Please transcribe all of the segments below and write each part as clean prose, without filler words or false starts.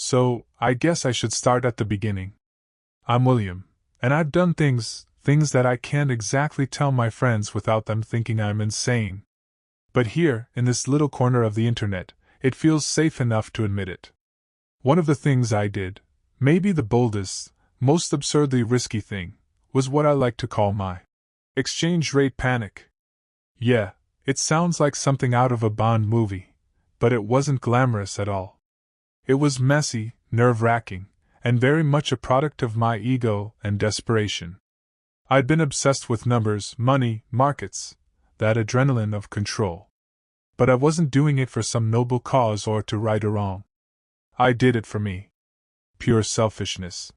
So, I guess I should start at the beginning. I'm William, and I've done things that I can't exactly tell my friends without them thinking I'm insane. But here, in this little corner of the internet, it feels safe enough to admit it. One of the things I did, maybe the boldest, most absurdly risky thing, was what I like to call my exchange rate panic. Yeah, it sounds like something out of a Bond movie, but it wasn't glamorous at all. It was messy, nerve-wracking, and very much a product of my ego and desperation. I'd been obsessed with numbers, money, markets, that adrenaline of control. But I wasn't doing it for some noble cause or to right a wrong. I did it for me. Pure selfishness.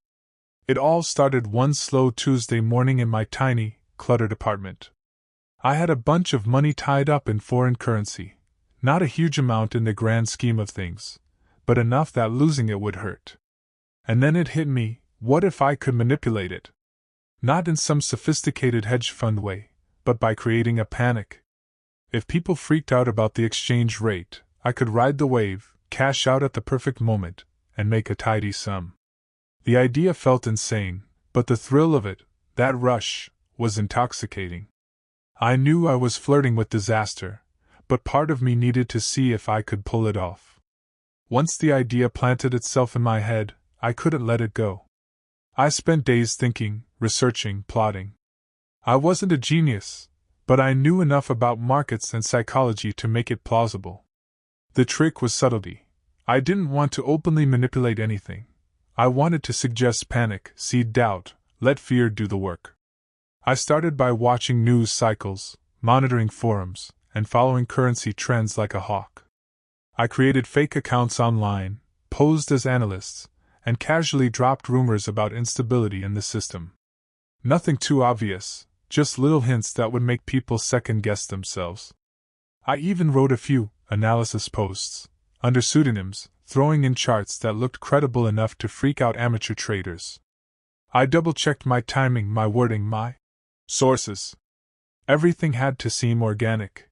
It all started one slow Tuesday morning in my tiny, cluttered apartment. I had a bunch of money tied up in foreign currency, not a huge amount in the grand scheme of things, but enough that losing it would hurt. And then it hit me, what if I could manipulate it? Not in some sophisticated hedge fund way, but by creating a panic. If people freaked out about the exchange rate, I could ride the wave, cash out at the perfect moment, and make a tidy sum. The idea felt insane, but the thrill of it, that rush, was intoxicating. I knew I was flirting with disaster, but part of me needed to see if I could pull it off. Once the idea planted itself in my head, I couldn't let it go. I spent days thinking, researching, plotting. I wasn't a genius, but I knew enough about markets and psychology to make it plausible. The trick was subtlety. I didn't want to openly manipulate anything. I wanted to suggest panic, seed doubt, let fear do the work. I started by watching news cycles, monitoring forums, and following currency trends like a hawk. I created fake accounts online, posed as analysts, and casually dropped rumors about instability in the system. Nothing too obvious, just little hints that would make people second-guess themselves. I even wrote a few analysis posts, under pseudonyms, throwing in charts that looked credible enough to freak out amateur traders. I double-checked my timing, my wording, my sources. Everything had to seem organic.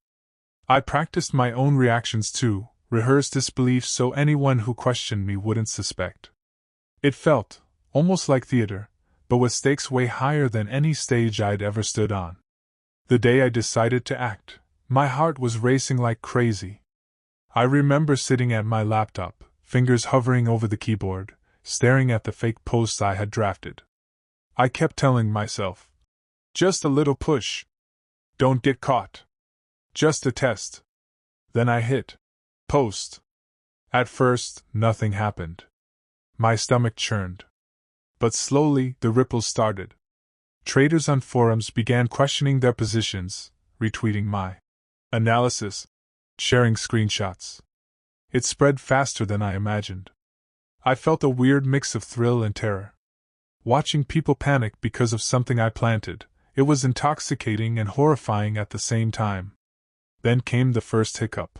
I practiced my own reactions too, rehearsed disbelief so anyone who questioned me wouldn't suspect. It felt almost like theater, but with stakes way higher than any stage I'd ever stood on. The day I decided to act, my heart was racing like crazy. I remember sitting at my laptop, fingers hovering over the keyboard, staring at the fake posts I had drafted. I kept telling myself, just a little push. Don't get caught. Just a test. Then I hit post. At first, nothing happened. My stomach churned. But slowly, the ripples started. Traders on forums began questioning their positions, retweeting my analysis, sharing screenshots. It spread faster than I imagined. I felt a weird mix of thrill and terror. Watching people panic because of something I planted, it was intoxicating and horrifying at the same time. Then came the first hiccup.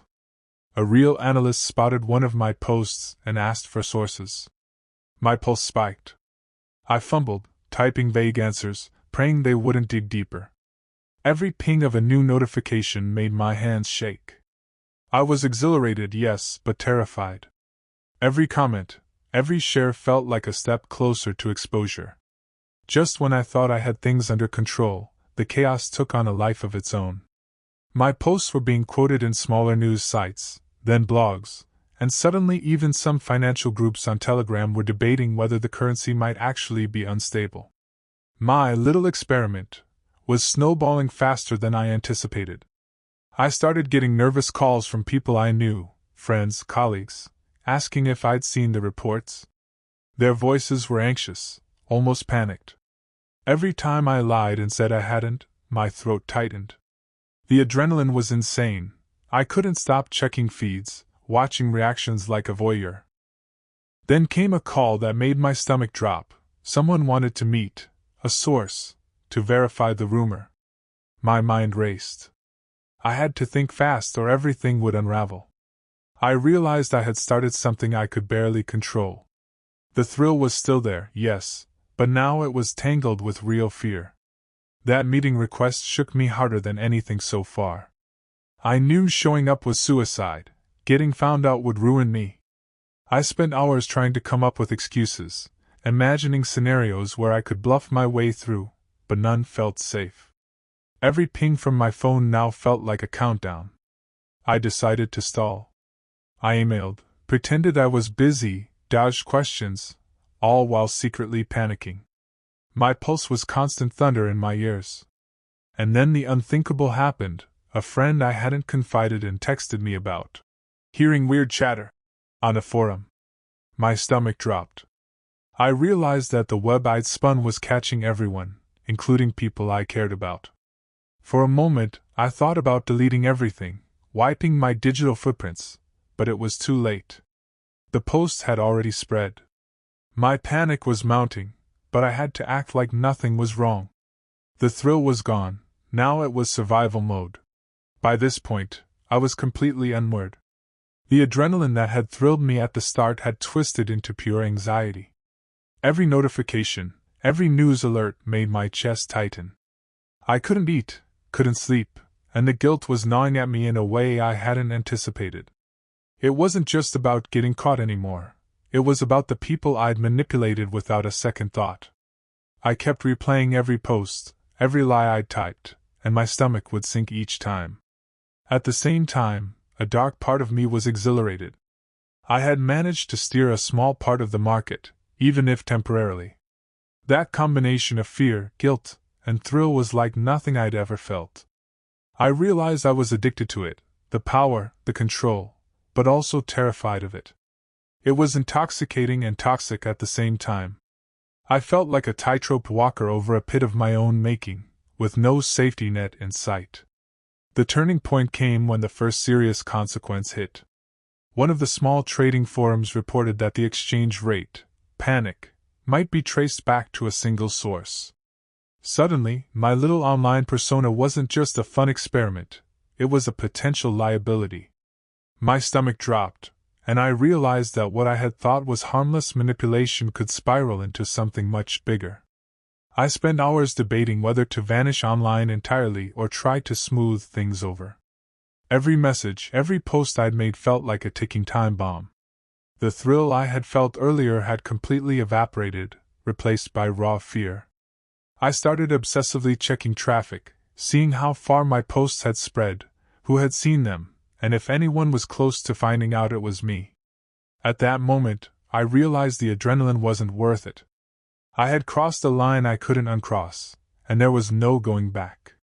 A real analyst spotted one of my posts and asked for sources. My pulse spiked. I fumbled, typing vague answers, praying they wouldn't dig deeper. Every ping of a new notification made my hands shake. I was exhilarated, yes, but terrified. Every comment, every share felt like a step closer to exposure. Just when I thought I had things under control, the chaos took on a life of its own. My posts were being quoted in smaller news sites, then blogs, and suddenly even some financial groups on Telegram were debating whether the currency might actually be unstable. My little experiment was snowballing faster than I anticipated. I started getting nervous calls from people I knew, friends, colleagues, asking if I'd seen the reports. Their voices were anxious, almost panicked. Every time I lied and said I hadn't, my throat tightened. The adrenaline was insane. I couldn't stop checking feeds, watching reactions like a voyeur. Then came a call that made my stomach drop. Someone wanted to meet a source to verify the rumor. My mind raced. I had to think fast or everything would unravel. I realized I had started something I could barely control. The thrill was still there, yes, but now it was tangled with real fear. That meeting request shook me harder than anything so far. I knew showing up was suicide. Getting found out would ruin me. I spent hours trying to come up with excuses, imagining scenarios where I could bluff my way through, but none felt safe. Every ping from my phone now felt like a countdown. I decided to stall. I emailed, pretended I was busy, dodged questions, all while secretly panicking. My pulse was constant thunder in my ears. And then the unthinkable happened. A friend I hadn't confided in texted me about hearing weird chatter on a forum. My stomach dropped. I realized that the web I'd spun was catching everyone, including people I cared about. For a moment, I thought about deleting everything, wiping my digital footprints, but it was too late. The post had already spread. My panic was mounting, but I had to act like nothing was wrong. The thrill was gone, now it was survival mode. By this point, I was completely unmoored. The adrenaline that had thrilled me at the start had twisted into pure anxiety. Every notification, every news alert made my chest tighten. I couldn't eat, couldn't sleep, and the guilt was gnawing at me in a way I hadn't anticipated. It wasn't just about getting caught anymore. It was about the people I'd manipulated without a second thought. I kept replaying every post, every lie I'd typed, and my stomach would sink each time. At the same time, a dark part of me was exhilarated. I had managed to steer a small part of the market, even if temporarily. That combination of fear, guilt, and thrill was like nothing I'd ever felt. I realized I was addicted to it, the power, the control, but also terrified of it. It was intoxicating and toxic at the same time. I felt like a tightrope walker over a pit of my own making, with no safety net in sight. The turning point came when the first serious consequence hit. One of the small trading forums reported that the exchange rate, panic, might be traced back to a single source. Suddenly, my little online persona wasn't just a fun experiment, it was a potential liability. My stomach dropped, and I realized that what I had thought was harmless manipulation could spiral into something much bigger. I spent hours debating whether to vanish online entirely or try to smooth things over. Every message, every post I'd made felt like a ticking time bomb. The thrill I had felt earlier had completely evaporated, replaced by raw fear. I started obsessively checking traffic, seeing how far my posts had spread, who had seen them, and if anyone was close to finding out it was me. At that moment, I realized the adrenaline wasn't worth it. I had crossed a line I couldn't uncross, and there was no going back.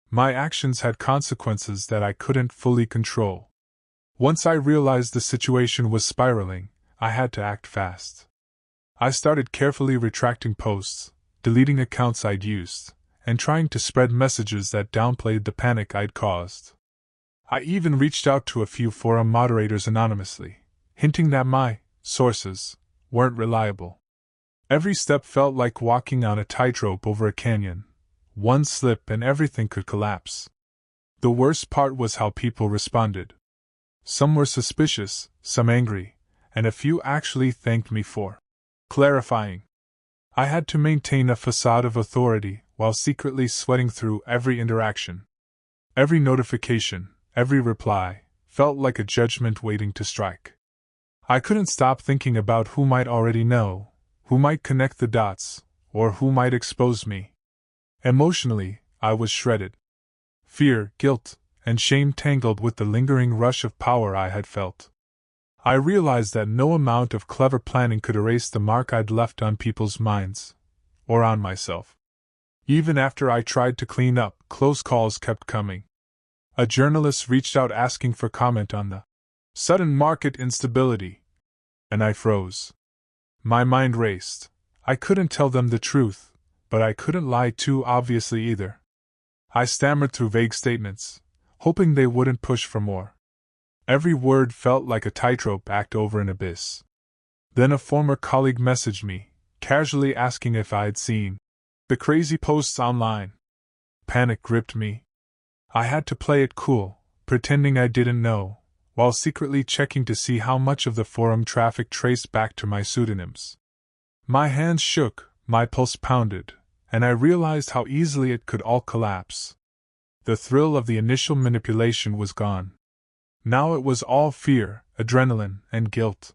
My actions had consequences that I couldn't fully control. Once I realized the situation was spiraling, I had to act fast. I started carefully retracting posts, deleting accounts I'd used, and trying to spread messages that downplayed the panic I'd caused. I even reached out to a few forum moderators anonymously, hinting that my sources weren't reliable. Every step felt like walking on a tightrope over a canyon. One slip and everything could collapse. The worst part was how people responded. Some were suspicious, some angry, and a few actually thanked me for clarifying. I had to maintain a facade of authority while secretly sweating through every interaction. Every notification, every reply, felt like a judgment waiting to strike. I couldn't stop thinking about who might already know, who might connect the dots, or who might expose me. Emotionally, I was shredded. Fear, guilt, and shame tangled with the lingering rush of power I had felt. I realized that no amount of clever planning could erase the mark I'd left on people's minds, or on myself. Even after I tried to clean up, close calls kept coming. A journalist reached out asking for comment on the sudden market instability, and I froze. My mind raced. I couldn't tell them the truth, but I couldn't lie too obviously either. I stammered through vague statements, hoping they wouldn't push for more. Every word felt like a tightrope act over an abyss. Then a former colleague messaged me, casually asking if I'd seen the crazy posts online. Panic gripped me. I had to play it cool, pretending I didn't know, while secretly checking to see how much of the forum traffic traced back to my pseudonyms. My hands shook, my pulse pounded, and I realized how easily it could all collapse. The thrill of the initial manipulation was gone. Now it was all fear, adrenaline, and guilt.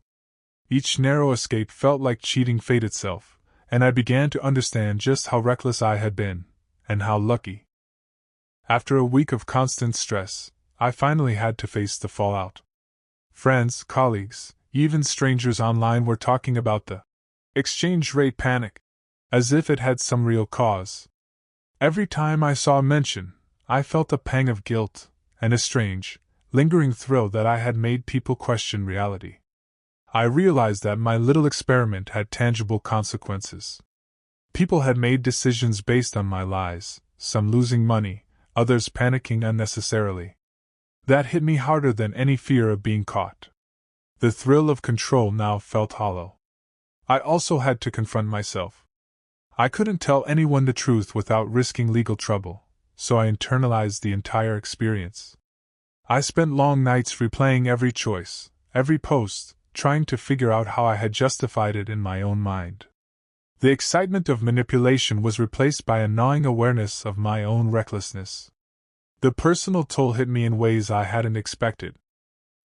Each narrow escape felt like cheating fate itself, and I began to understand just how reckless I had been, and how lucky. After a week of constant stress, I finally had to face the fallout. Friends, colleagues, even strangers online were talking about the exchange rate panic, as if it had some real cause. Every time I saw a mention, I felt a pang of guilt, and a strange, lingering thrill that I had made people question reality. I realized that my little experiment had tangible consequences. People had made decisions based on my lies, some losing money, others panicking unnecessarily. That hit me harder than any fear of being caught. The thrill of control now felt hollow. I also had to confront myself. I couldn't tell anyone the truth without risking legal trouble, so I internalized the entire experience. I spent long nights replaying every choice, every post, trying to figure out how I had justified it in my own mind. The excitement of manipulation was replaced by a gnawing awareness of my own recklessness. The personal toll hit me in ways I hadn't expected.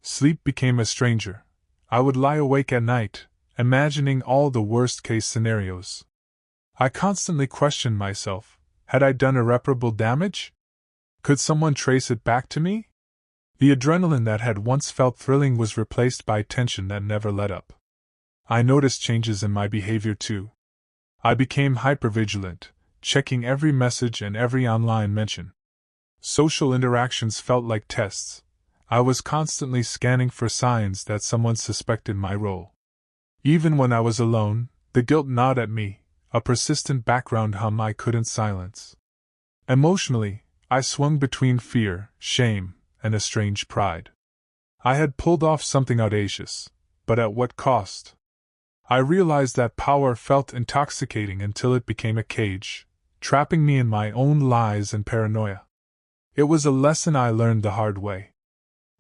Sleep became a stranger. I would lie awake at night, imagining all the worst-case scenarios. I constantly questioned myself. Had I done irreparable damage? Could someone trace it back to me? The adrenaline that had once felt thrilling was replaced by tension that never let up. I noticed changes in my behavior too. I became hypervigilant, checking every message and every online mention. Social interactions felt like tests. I was constantly scanning for signs that someone suspected my role. Even when I was alone, the guilt gnawed at me, a persistent background hum I couldn't silence. Emotionally, I swung between fear, shame, and a strange pride. I had pulled off something audacious, but at what cost? I realized that power felt intoxicating until it became a cage, trapping me in my own lies and paranoia. It was a lesson I learned the hard way.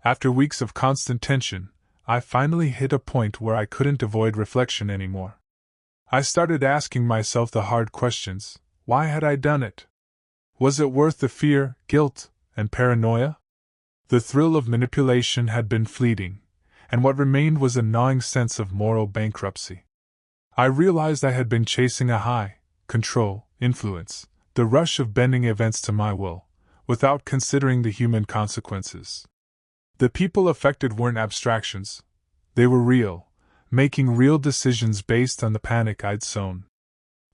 After weeks of constant tension, I finally hit a point where I couldn't avoid reflection anymore. I started asking myself the hard questions. Why had I done it? Was it worth the fear, guilt, and paranoia? The thrill of manipulation had been fleeting, and what remained was a gnawing sense of moral bankruptcy. I realized I had been chasing a high, control, influence, the rush of bending events to my will, without considering the human consequences. The people affected weren't abstractions. They were real, making real decisions based on the panic I'd sown.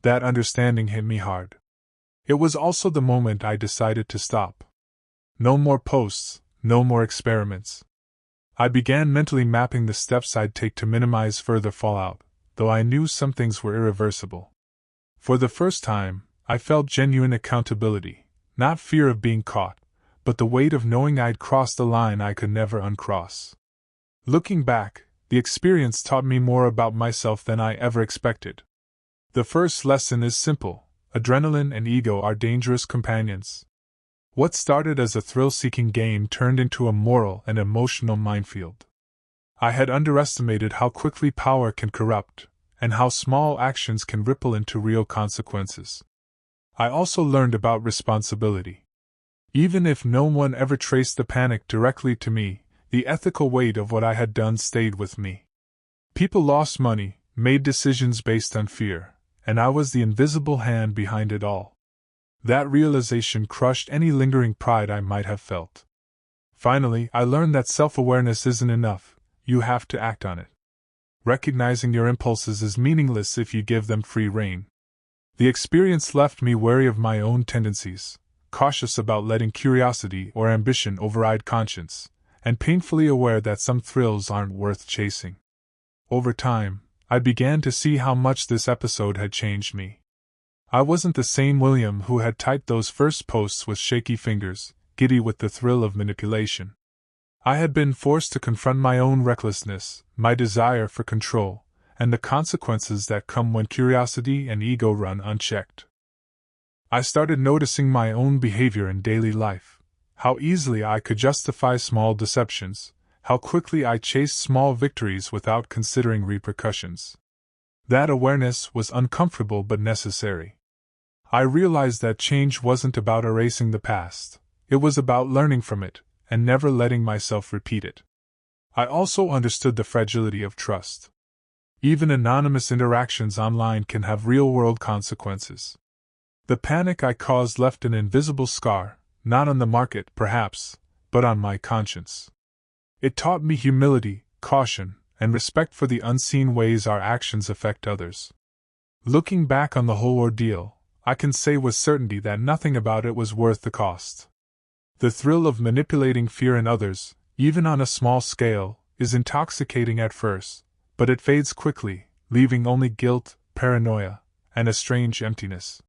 That understanding hit me hard. It was also the moment I decided to stop. No more posts, no more experiments. I began mentally mapping the steps I'd take to minimize further fallout, though I knew some things were irreversible. For the first time, I felt genuine accountability, not fear of being caught, but the weight of knowing I'd crossed a line I could never uncross. Looking back, the experience taught me more about myself than I ever expected. The first lesson is simple: adrenaline and ego are dangerous companions. What started as a thrill-seeking game turned into a moral and emotional minefield. I had underestimated how quickly power can corrupt, and how small actions can ripple into real consequences. I also learned about responsibility. Even if no one ever traced the panic directly to me, the ethical weight of what I had done stayed with me. People lost money, made decisions based on fear, and I was the invisible hand behind it all. That realization crushed any lingering pride I might have felt. Finally, I learned that self-awareness isn't enough, you have to act on it. Recognizing your impulses is meaningless if you give them free rein. The experience left me wary of my own tendencies, cautious about letting curiosity or ambition override conscience, and painfully aware that some thrills aren't worth chasing. Over time, I began to see how much this episode had changed me. I wasn't the same William who had typed those first posts with shaky fingers, giddy with the thrill of manipulation. I had been forced to confront my own recklessness, my desire for control, and the consequences that come when curiosity and ego run unchecked. I started noticing my own behavior in daily life, how easily I could justify small deceptions, how quickly I chased small victories without considering repercussions. That awareness was uncomfortable but necessary. I realized that change wasn't about erasing the past, it was about learning from it, and never letting myself repeat it. I also understood the fragility of trust. Even anonymous interactions online can have real-world consequences. The panic I caused left an invisible scar, not on the market, perhaps, but on my conscience. It taught me humility, caution, and respect for the unseen ways our actions affect others. Looking back on the whole ordeal, I can say with certainty that nothing about it was worth the cost. The thrill of manipulating fear in others, even on a small scale, is intoxicating at first, but it fades quickly, leaving only guilt, paranoia, and a strange emptiness.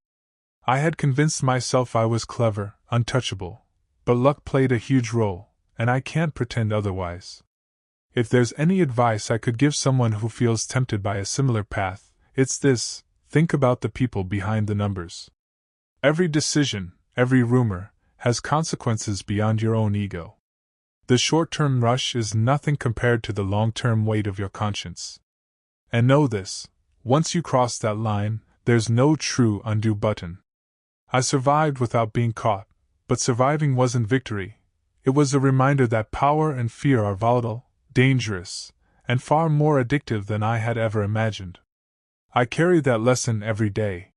I had convinced myself I was clever, untouchable, but luck played a huge role, and I can't pretend otherwise. If there's any advice I could give someone who feels tempted by a similar path, it's this: think about the people behind the numbers. Every decision, every rumor, has consequences beyond your own ego. The short-term rush is nothing compared to the long-term weight of your conscience. And know this: once you cross that line, there's no true undo button. I survived without being caught, but surviving wasn't victory. It was a reminder that power and fear are volatile, dangerous, and far more addictive than I had ever imagined. I carry that lesson every day,